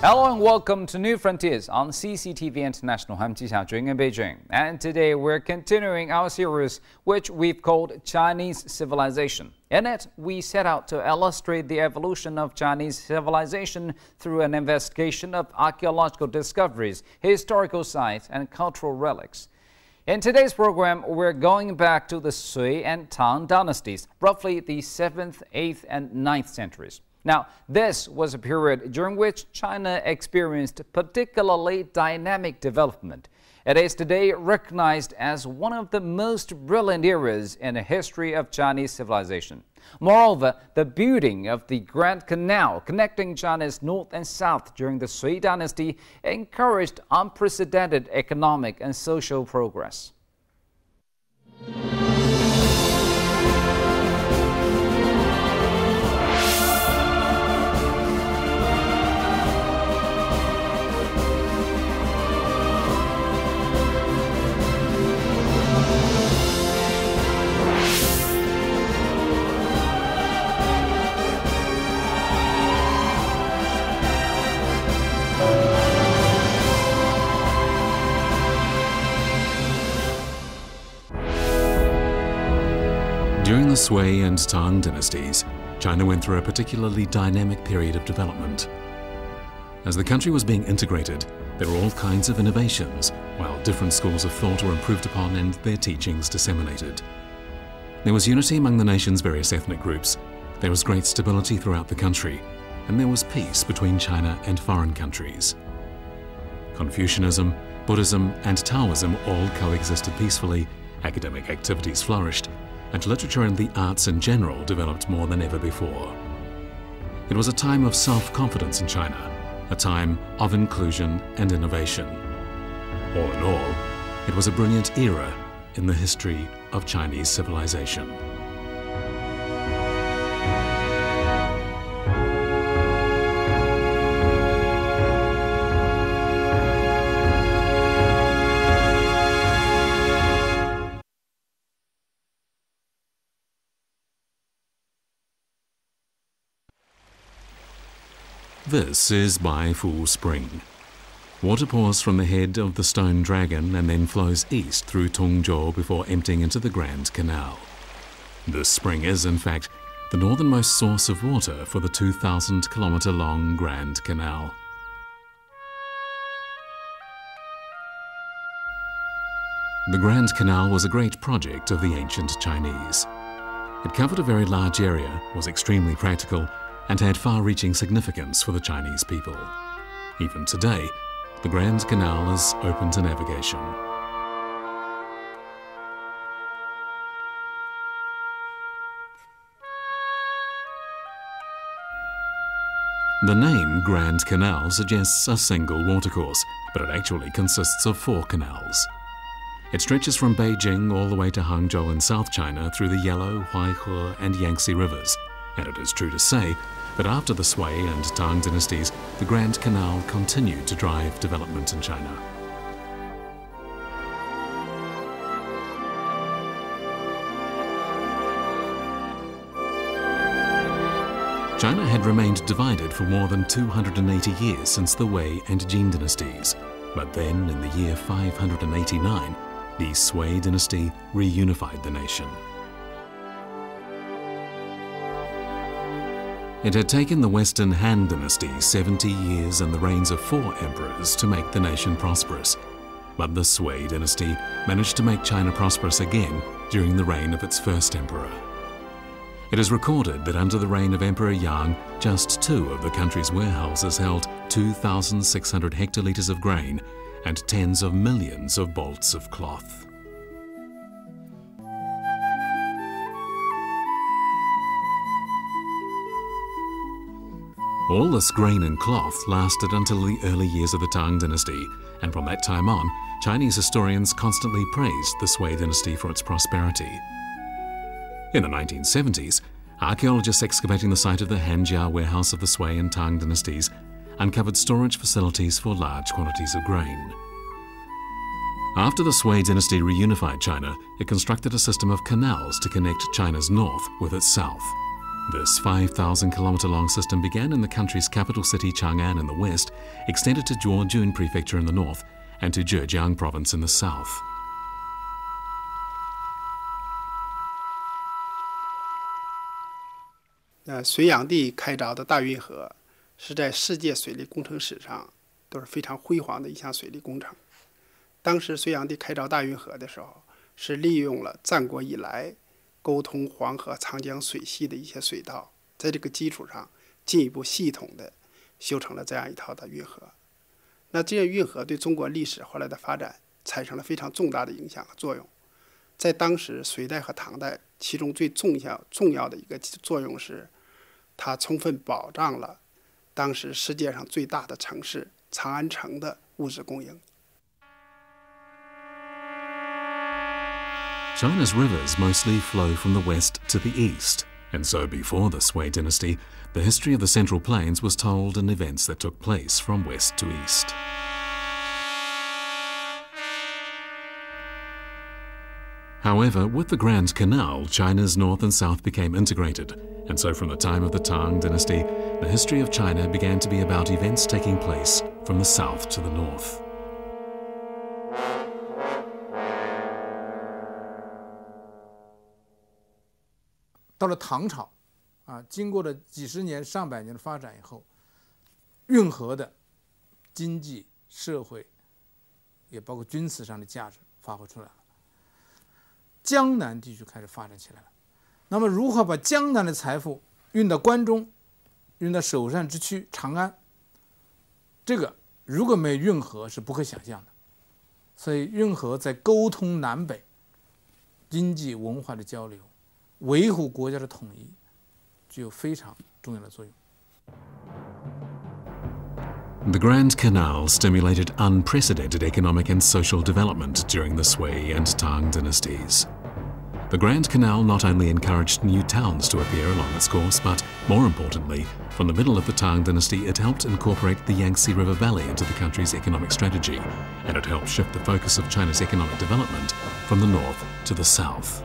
Hello and welcome to New Frontiers on CCTV International. I'm Ji Xiaojun in Beijing. And today we're continuing our series, which we've called Chinese Civilization. In it, we set out to illustrate the evolution of Chinese civilization through an investigation of archaeological discoveries, historical sites, and cultural relics. In today's program, we're going back to the Sui and Tang dynasties, roughly the 7th, 8th, and 9th centuries. Now, this was a period during which China experienced particularly dynamic development. It is today recognized as one of the most brilliant eras in the history of Chinese civilization. Moreover, the building of the Grand Canal connecting China's north and south during the Sui dynasty encouraged unprecedented economic and social progress. During the Sui and Tang dynasties, China went through a particularly dynamic period of development. As the country was being integrated, there were all kinds of innovations, while different schools of thought were improved upon and their teachings disseminated. There was unity among the nation's various ethnic groups, there was great stability throughout the country, and there was peace between China and foreign countries. Confucianism, Buddhism, and Taoism all coexisted peacefully, academic activities flourished, and literature and the arts in general developed more than ever before. It was a time of self-confidence in China, a time of inclusion and innovation. All in all, it was a brilliant era in the history of Chinese civilization. This is Bai Fu Spring. Water pours from the head of the stone dragon and then flows east through Tongzhou before emptying into the Grand Canal. This spring is, in fact, the northernmost source of water for the 2,000-kilometer-long Grand Canal. The Grand Canal was a great project of the ancient Chinese. It covered a very large area, was extremely practical, and had far-reaching significance for the Chinese people. Even today, the Grand Canal is open to navigation. The name Grand Canal suggests a single watercourse, but it actually consists of 4 canals. It stretches from Beijing all the way to Hangzhou in South China through the Yellow, Huaihe, and Yangtze rivers, and it is true to say that after the Sui and Tang dynasties, the Grand Canal continued to drive development in China. China had remained divided for more than 280 years since the Wei and Jin dynasties, but then in the year 589, the Sui dynasty reunified the nation. It had taken the Western Han dynasty 70 years and the reigns of 4 emperors to make the nation prosperous. But the Sui dynasty managed to make China prosperous again during the reign of its first emperor. It is recorded that under the reign of Emperor Yang, just 2 of the country's warehouses held 2,600 hectolitres of grain and tens of millions of bolts of cloth. All this grain and cloth lasted until the early years of the Tang dynasty, and from that time on, Chinese historians constantly praised the Sui dynasty for its prosperity. In the 1970s, archaeologists excavating the site of the Hanjia warehouse of the Sui and Tang dynasties uncovered storage facilities for large quantities of grain. After the Sui dynasty reunified China, it constructed a system of canals to connect China's north with its south. This 5,000-kilometre-long system began in the country's capital city Chang'an in the west, extended to Zhuozhun Prefecture in the north, and to Zhejiang Province in the south. 隋炀帝开凿的大运河是在世界水利工程史上都是非常辉煌的一项水利工程。当时隋炀帝开凿大运河的时候，是利用了战国以来沟通黄河、长江水系的一些水道，在这个基础上进一步系统的修成了这样一套的运河。那这些运河对中国历史后来的发展产生了非常重大的影响和作用。在当时隋代和唐代，其中最重要的一个作用是，它充分保障了当时世界上最大的城市长安城的物质供应。 China's rivers mostly flow from the west to the east, and so before the Sui dynasty, the history of the Central Plains was told in events that took place from west to east. However, with the Grand Canal, China's north and south became integrated, and so from the time of the Tang Dynasty, the history of China began to be about events taking place from the south to the north. 到了唐朝，经过了几十年、上百年的发展以后，运河的经济、社会，也包括军事上的价值发挥出来了。江南地区开始发展起来了。那么，如何把江南的财富运到关中，运到首善之区长安？这个如果没有运河是不可想象的。所以，运河在沟通南北、经济文化的交流。 维护国家的统一具有非常重要的作用。 The Grand Canal stimulated unprecedented economic and social development during the Sui and Tang dynasties. The Grand Canal not only encouraged new towns to appear along its course, but, more importantly, from the middle of the Tang dynasty, it helped incorporate the Yangtze River Valley into the country's economic strategy, and it helped shift the focus of China's economic development from the north to the south.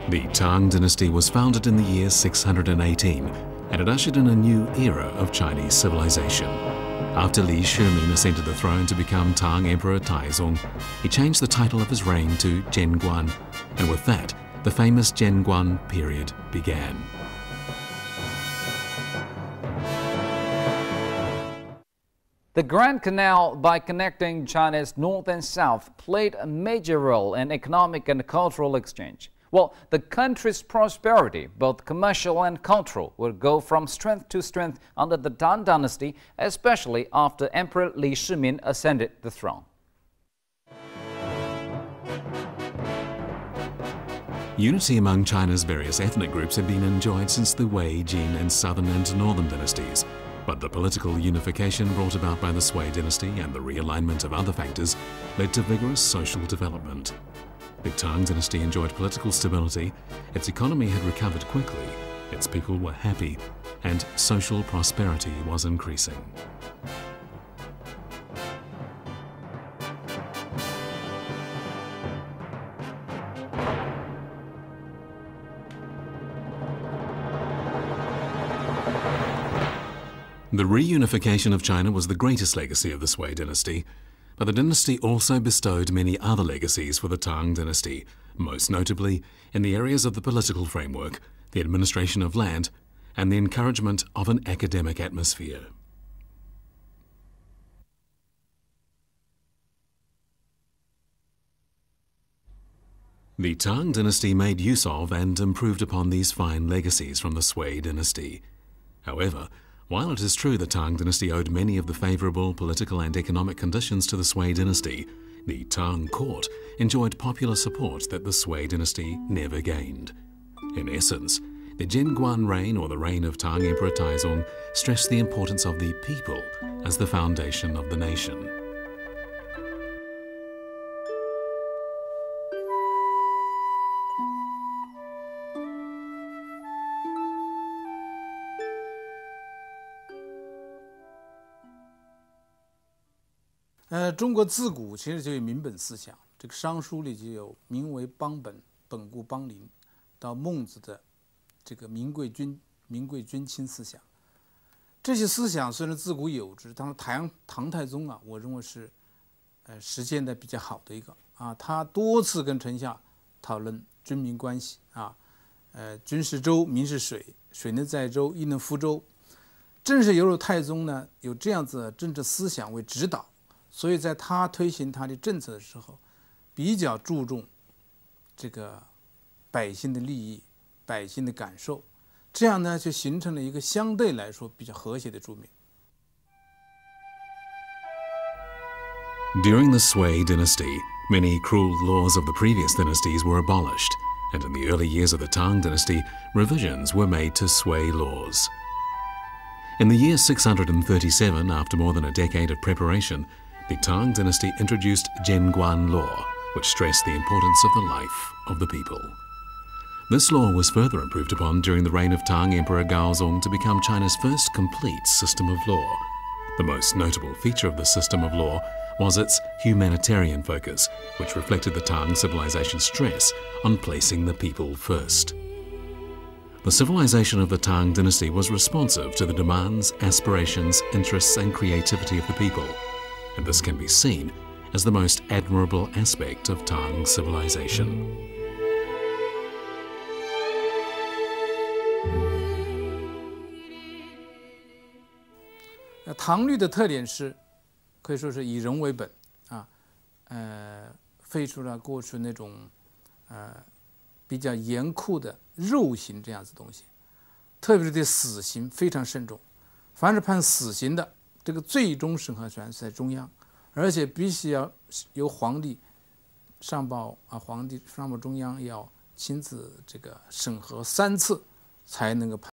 The Tang Dynasty was founded in the year 618, and it ushered in a new era of Chinese civilization. After Li Shimin ascended the throne to become Tang Emperor Taizong, he changed the title of his reign to Zhenguan, and with that, the famous Zhenguan period began. The Grand Canal, by connecting China's north and south, played a major role in economic and cultural exchange. Well, the country's prosperity, both commercial and cultural, would go from strength to strength under the Tang Dynasty, especially after Emperor Li Shimin ascended the throne. Unity among China's various ethnic groups had been enjoyed since the Wei, Jin, and southern and northern dynasties. But the political unification brought about by the Sui dynasty and the realignment of other factors led to vigorous social development. The Tang dynasty enjoyed political stability, its economy had recovered quickly, its people were happy, and social prosperity was increasing. The reunification of China was the greatest legacy of the Sui dynasty, but the dynasty also bestowed many other legacies for the Tang dynasty, most notably in the areas of the political framework, the administration of land, and the encouragement of an academic atmosphere. The Tang dynasty made use of and improved upon these fine legacies from the Sui dynasty. However, while it is true the Tang dynasty owed many of the favourable political and economic conditions to the Sui dynasty, the Tang court enjoyed popular support that the Sui dynasty never gained. In essence, the Zhenguan reign, or the reign of Tang Emperor Taizong, stressed the importance of the people as the foundation of the nation. 中国自古其实就有民本思想，这个商书里就有“民为邦本，本固邦林，到孟子的这个民贵君亲思想。这些思想虽然自古有之，但是唐太宗啊，我认为是实践的比较好的一个啊。他多次跟臣下讨论军民关系啊，军是舟，民是水，水能载舟，亦能覆舟。正是由于太宗呢有这样子的政治思想为指导，所以在他推行他的政策的时候，比较注重这个百姓的利益、百姓的感受，这样呢就形成了一个相对来说比较和谐的局面。During the Sui dynasty, many cruel laws of the previous dynasties were abolished, and in the early years of the Tang dynasty, revisions were made to Sui laws. In the year 637, after more than a decade of preparation, the Tang dynasty introduced Zhenguan law, which stressed the importance of the life of the people. This law was further improved upon during the reign of Tang Emperor Gaozong to become China's first complete system of law. The most notable feature of the system of law was its humanitarian focus, which reflected the Tang civilization's stress on placing the people first. The civilization of the Tang dynasty was responsive to the demands, aspirations, interests, and creativity of the people, and this can be seen as the most admirable aspect of Tang civilization. 唐律的特点是，可以说是以人为本啊，废除了过去那种比较严酷的肉刑这样子东西，特别是对死刑非常慎重。凡是判死刑的，这个最终审核权是在中央，而且必须要由皇帝上报中央要亲自这个审核3次才能够判。